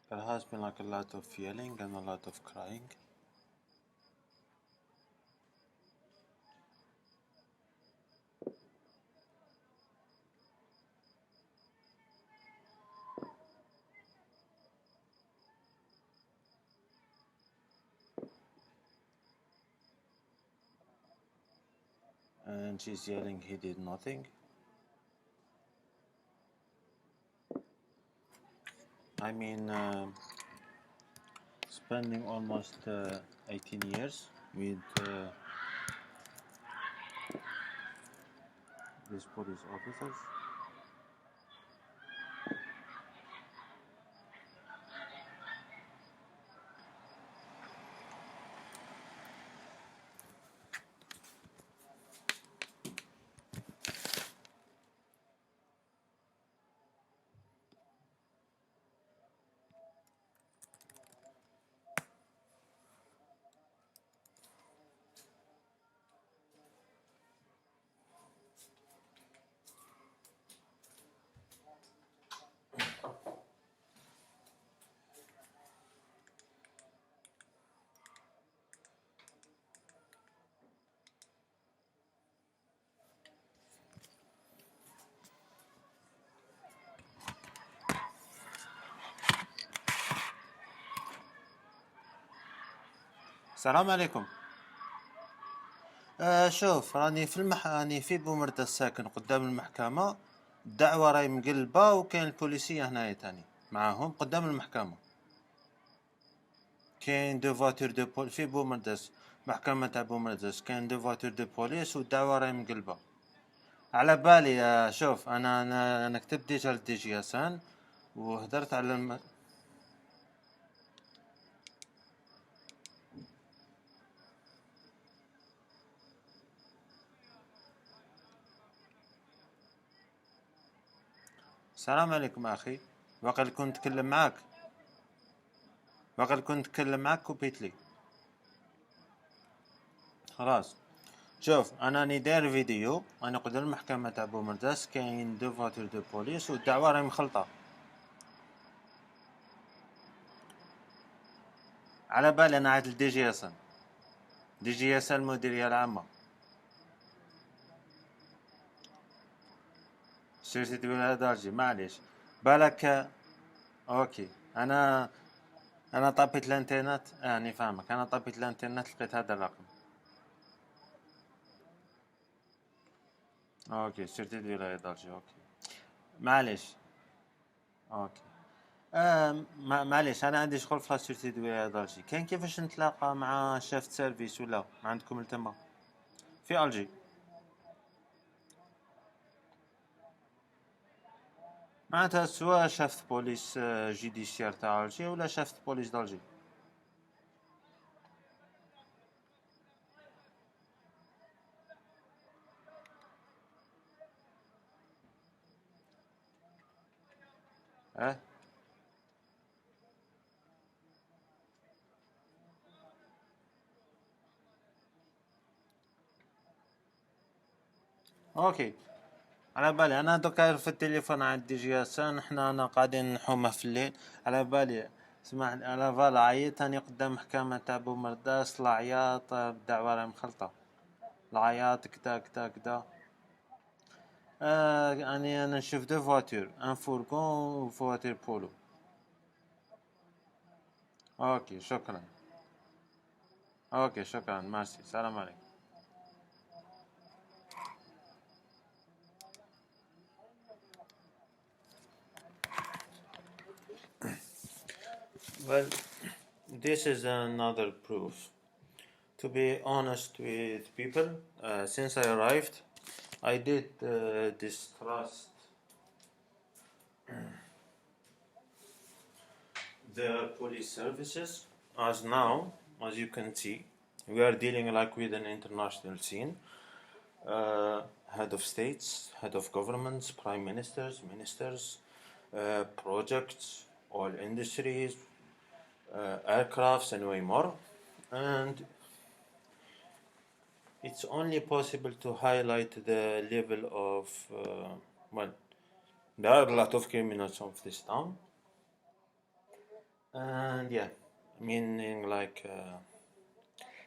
There has been like a lot of yelling and a lot of crying. And she's yelling he did nothing. I mean, spending almost 18 years with these police officers. السلام عليكم. شوف، راني في بومرداس ساكن قدام المحكمة. الدعوة راهي مقلبة وكاين البوليسية هنايا تاني معاهم قدام المحكمة. كاين دو فواتور دو بول في بومرداس، محكمة تاع بومرداس كاين دو فواتور دو بوليس والدعوة راهي مقلبة. على بالي شوف انا كتبت ديجا للدي جي اسان وهدرت على السلام عليكم اخي. وقت كنت نتكلم معاك كوبيت لي. خلاص شوف، انا راني داير فيديو، انا قدام المحكمة تاع بومرداس كاين دو فواتور دو بوليس والدعوة راهي مخلطة. على بالي انا عاد الدي جي اسان، دي جي اسان المديرية العامة. سيرتي تقول دارجي معليش بالك. اوكي، انا طبيت الانترنت، راني فاهمك. انا طبيت الانترنت لقيت هذا الرقم. اوكي، سيرتي تقول دارجي. اوكي معليش. اوكي معليش، انا عندي شغل في لاسيرتي تقول دارجي. كان كيفاش نتلاقى مع شاف سيرفيس ولا ما عندكم التما في الجي؟ معناتها سواء شافت بوليس جيديسيار تاع الجي ولا شافت بوليس دالجي. اوكي، على بالي انا دوكا في التليفون عند دي جي اسان. انا قاعدين نحومه في الليل. على بالي اسمع، انا فالا عيط راني قدام محكمة تاع بومرداس. العياط الدعوة راهي مخلطة، العياط كدا كدا كدا. يعني انا نشوف دو فواتور، ان فورغون وفواتور بولو. اوكي شكرا. اوكي شكرا، ميرسي، السلام عليكم. Well, this is another proof. To be honest with people, since I arrived, I did distrust the police services. As now, as you can see, we are dealing like with an international scene. Head of states, head of governments, prime ministers, ministers, projects, oil industries, aircrafts, and way more. And it's only possible to highlight the level of, well, there are a lot of criminals of this town. And yeah, meaning like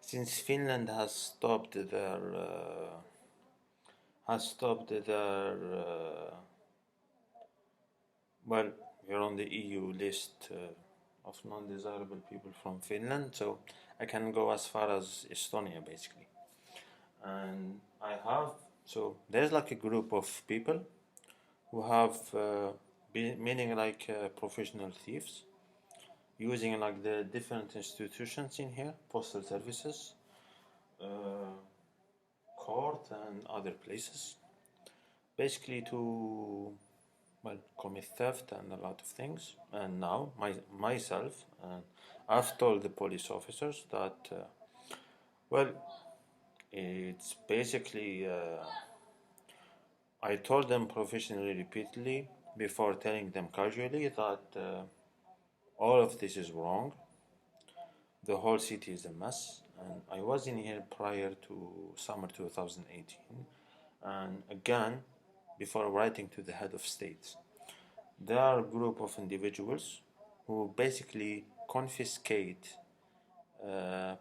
since Finland has stopped their well, we're on the EU list of non-desirable people from Finland, so I can go as far as Estonia basically. And so there's like a group of people who have meaning like professional thieves using like the different institutions in here, postal services, uh, court and other places, basically to commit theft and a lot of things. And now myself, I've told the police officers that well, it's basically I told them professionally repeatedly before telling them casually that all of this is wrong. The whole city is a mess, and I was in here prior to summer 2018, and again before writing to the head of state. There are a group of individuals who basically confiscate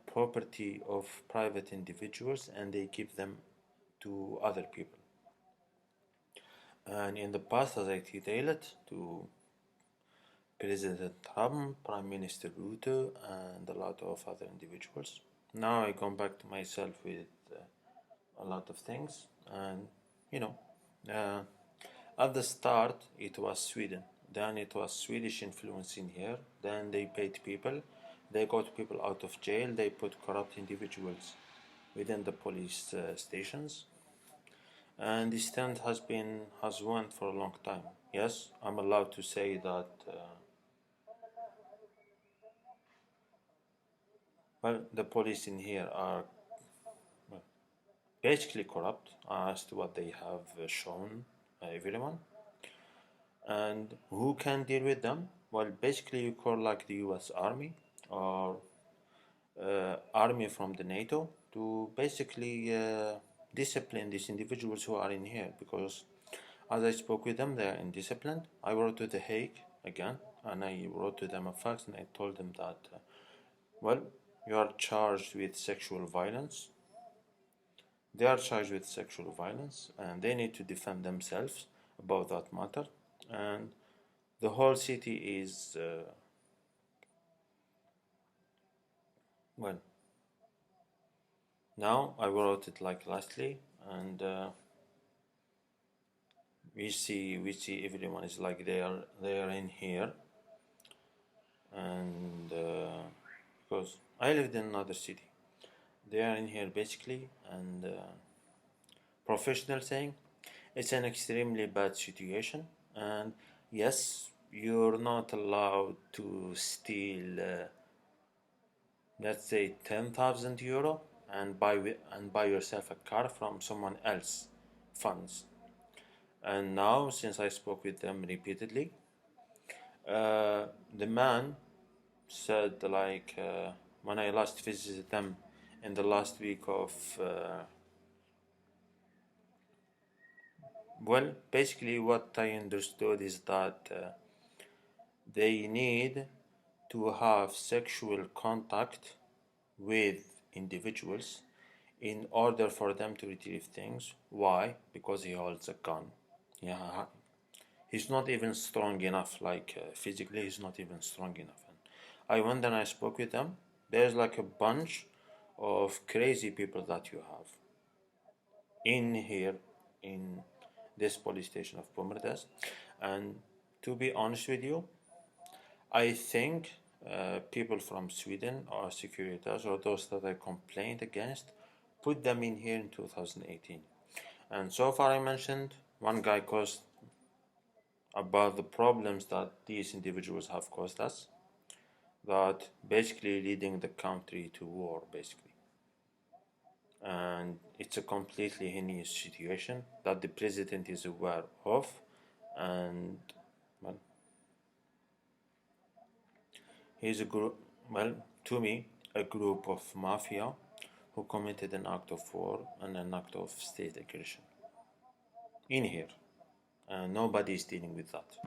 property of private individuals and they give them to other people. And in the past, as I detailed to President Trump, Prime Minister Rutte, and a lot of other individuals. Now I come back to myself with a lot of things, and you know, uh, at the start it was Sweden, then it was Swedish influence in here, then they paid people, they got people out of jail, they put corrupt individuals within the police stations, and this trend has went for a long time. Yes, I'm allowed to say that. The police in here are basically corrupt as to what they have shown everyone. And who can deal with them? Well, basically you call like the US Army or army from the NATO to basically discipline these individuals who are in here, because as I spoke with them, they are indisciplined. I wrote to The Hague again, and I wrote to them a fax, and I told them that, well, you are charged with sexual violence. They are charged with sexual violence, and they need to defend themselves about that matter. And the whole city is, well, now I wrote it like lastly, and we see everyone is like they are in here, and because I lived in another city, they are in here basically, and professional saying it's an extremely bad situation, and yes, you're not allowed to steal, let's say, 10,000 euro and buy yourself a car from someone else funds. And now, since I spoke with them repeatedly, the man said like when I last visited them in the last week of basically what I understood is that they need to have sexual contact with individuals in order for them to retrieve things. Why? Because he holds a gun. Yeah, he's not even strong enough, like physically he's not even strong enough. And I went and I spoke with them. There's like a bunch of crazy people that you have in here in this police station of Pumerdes. And to be honest with you, I think people from Sweden or Securitas or those that I complained against put them in here in 2018. And so far I mentioned one guy caused about the problems that these individuals have caused us, that basically leading the country to war basically. And it's a completely heinous situation that the president is aware of, and well, he's a group, well, to me, a group of mafia who committed an act of war and an act of state aggression in here, and nobody is dealing with that.